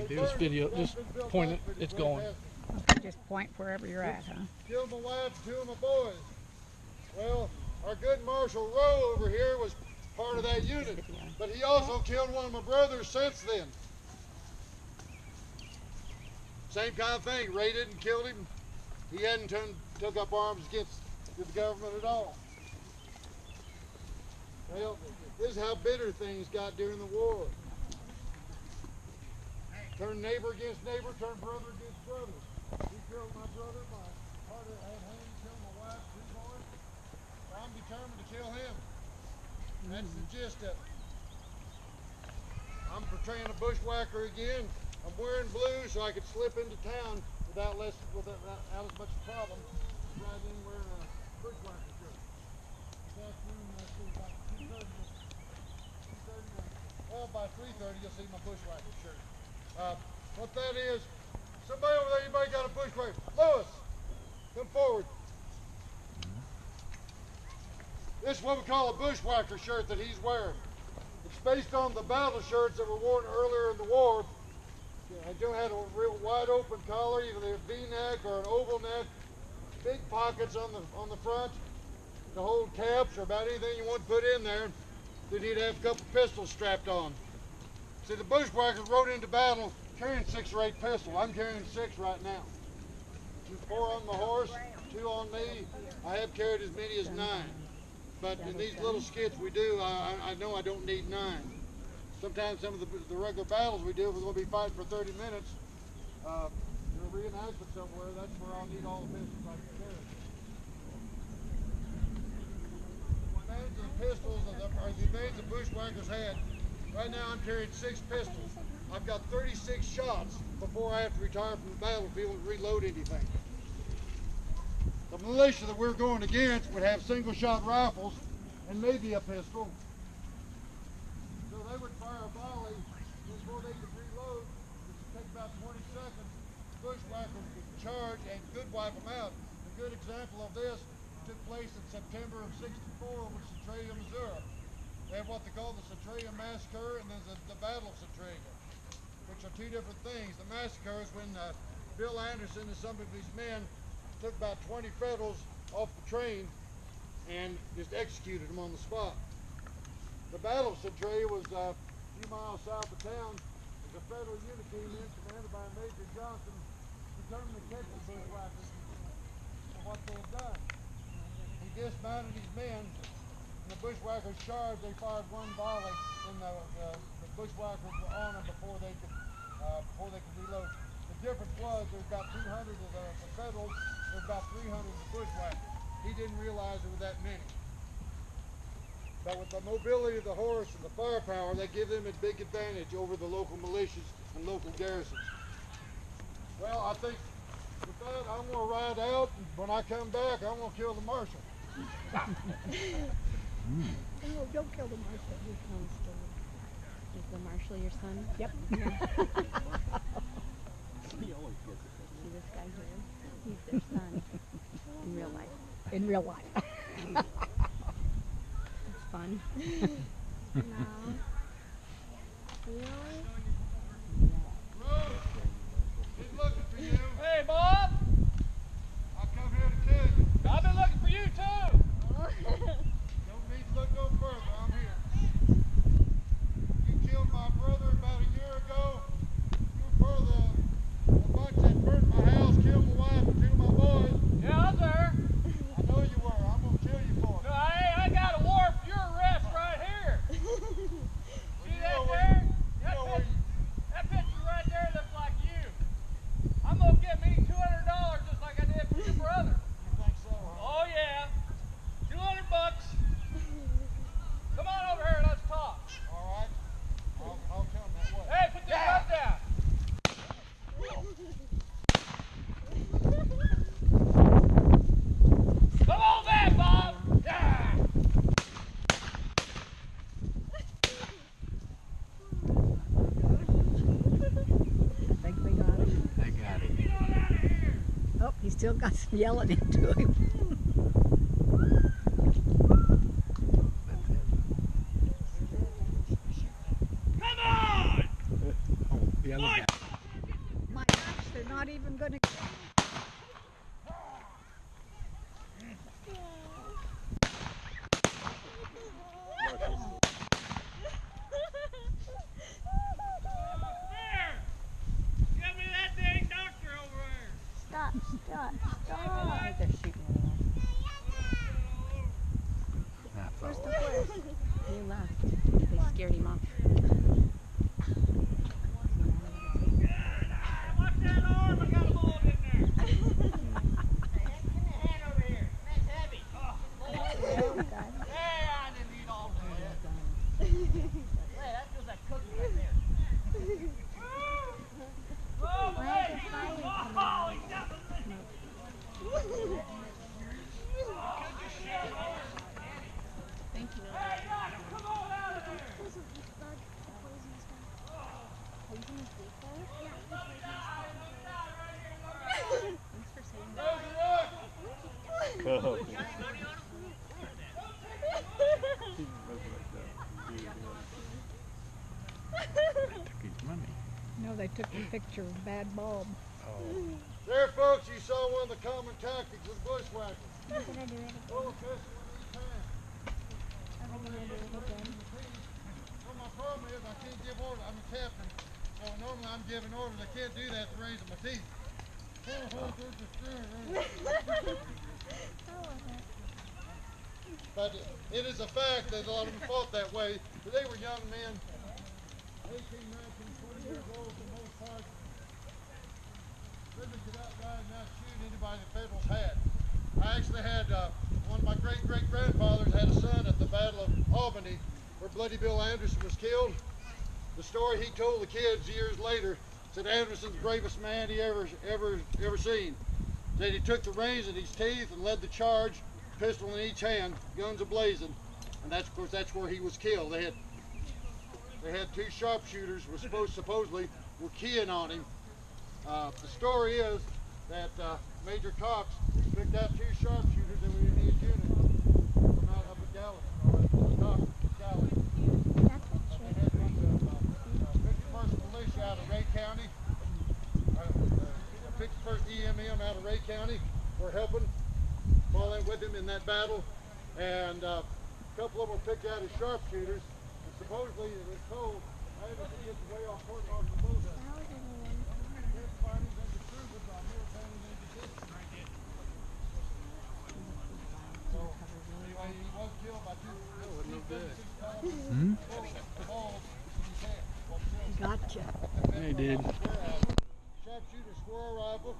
Just video, just point it, it's going. Just point wherever you're at, huh? Killed my wife and 2 of my boys. Well, our good Marshal Rowe over here was part of that unit, but he also killed one of my brothers since then. Same kind of thing, raided and killed him. He hadn't took up arms against the government at all. Well, this is how bitter things got during the war. Turn neighbor against neighbor, turn brother against brother. He killed my brother, my partner had him, killed my wife, 2 boys. So I'm determined to kill him. That's the gist of it. I'm portraying a bushwhacker again. I'm wearing blue so I could slip into town without as much problem as riding in wearing a bushwhacker shirt. This afternoon, about 2:30, well, by 3:30 you'll see my bushwhacker shirt. What that is, somebody over there, anybody got a bushwhacker? Lewis, come forward. This is what we call a bushwhacker shirt that he's wearing. It's based on the battle shirts that were worn earlier in the war. I do have a real wide open collar, either a V-neck or an oval neck, big pockets on the front to hold caps or about anything you want to put in there. Then he'd have a couple pistols strapped on. See, the bushwhackers rode into battle carrying 6 or 8 pistols. I'm carrying 6 right now. 4 on the horse, 2 on me. I have carried as many as 9. But in these little skits we do, I know I don't need 9. Sometimes some of the regular battles we do, if we're going to be fighting for 30 minutes, in a reenactment somewhere, that's where I'll need all the pistols I can carry. The advantage of the pistols, or the advantage the bushwhackers had, right now I'm carrying 6 pistols. I've got 36 shots before I have to retire from the battlefield and reload anything. The militia that we're going against would have single-shot rifles and maybe a pistol. So they would fire a volley before they could reload, which would take about 20 seconds. Bushwhackers would charge and could wipe them out. A good example of this took place in September of '64 with Centralia, Missouri. They have what they call the Centralia Massacre and then the Battle of Centralia, which are 2 different things. The massacre is when Bill Anderson and some of his men took about 20 Federals off the train and just executed them on the spot. The Battle of Centralia was a few miles south of town. As a Federal unit came in, commanded by Major Johnson, determined to catch the bushwhackers for what they had done. He dismounted his men, and the bushwhackers charged. They fired 1 volley, and the bushwhackers were on them before they could reload. The difference was there's about 200 of the Federals, there's about 300 of the bushwhackers. He didn't realize there were that many. But with the mobility of the horse and the firepower, that gave them a big advantage over the local militias and local garrisons. Well, I think with that, I'm going to ride out, and when I come back, I'm going to kill the marshal. Oh, don't kill the marshal. Is the marshal your son? Yep. See this guy here? He's their son in real life. In real life. It's fun. No. Really? Rose, he's looking for you. Hey, Bob! I come here to tell you. I've been looking for you too! Don't need to look no further. I'm here. You killed my brother about a year ago. You were part of the bunch that burnt my house, killed my wife and 2 of my boys. Yeah, I was there. I know you were. I'm going to kill you for it. No, I got a warrant for your arrest right here. See that there? That picture right there looks like you. I'm going to get me $200 just like I did for your brother. You think so, huh? Oh yeah. $200. Come on over here and let's talk. All right. I'll come that way. Hey, put your gun down. Come on back, Bob. Yeah. I think they got him. I got it. Oh, he still got some yelling into him. Come on. Oh, yeah, look at that feels like cooking right there. Oh, Why hey, is the fire coming oh, out? he's got the Thank you. Hey, Doc, come on out of there. Thanks for saying that. Raise it up! Oh. Took his money. No, they took the picture of Bad Bob. Oh. There, folks, you saw one of the common tactics of bushwhackers. I'm gonna do it again. Oh, pistol in each hand. I'm gonna do it again. Well, my problem is I can't give orders. I'm a captain, so normally I'm giving orders. I can't do that to raise my teeth. But it is a fact that a lot of them fought that way. But they were young men, 18, 19, 20 years old for the most part. Living to that guy and not shoot anybody the Federals had. I actually had one of my great-great-grandfathers had a son at the Battle of Albany where Bloody Bill Anderson was killed. The story he told the kids years later said Anderson's the bravest man he ever seen. Said he took the reins in his teeth and led the charge, pistol in each hand, guns a-blazing, and that's, of course, that's where he was killed. They had two sharpshooters were supposedly were keying on him. The story is that Major Cox picked out two sharpshooters that were in his unit from out of a galley, or Cox galley. That's what They had a bunch of 51st Militia out of Ray County, 51st EMM out of Ray County were helping, falling with him in that battle, and a couple of them were picked out as sharpshooters, and supposedly it was told Anderson gets away off Fort Marshall Bullseye. His findings and disproven by military indication. So, anyway, he was killed by two 36 balls in his head. Gotcha. They did.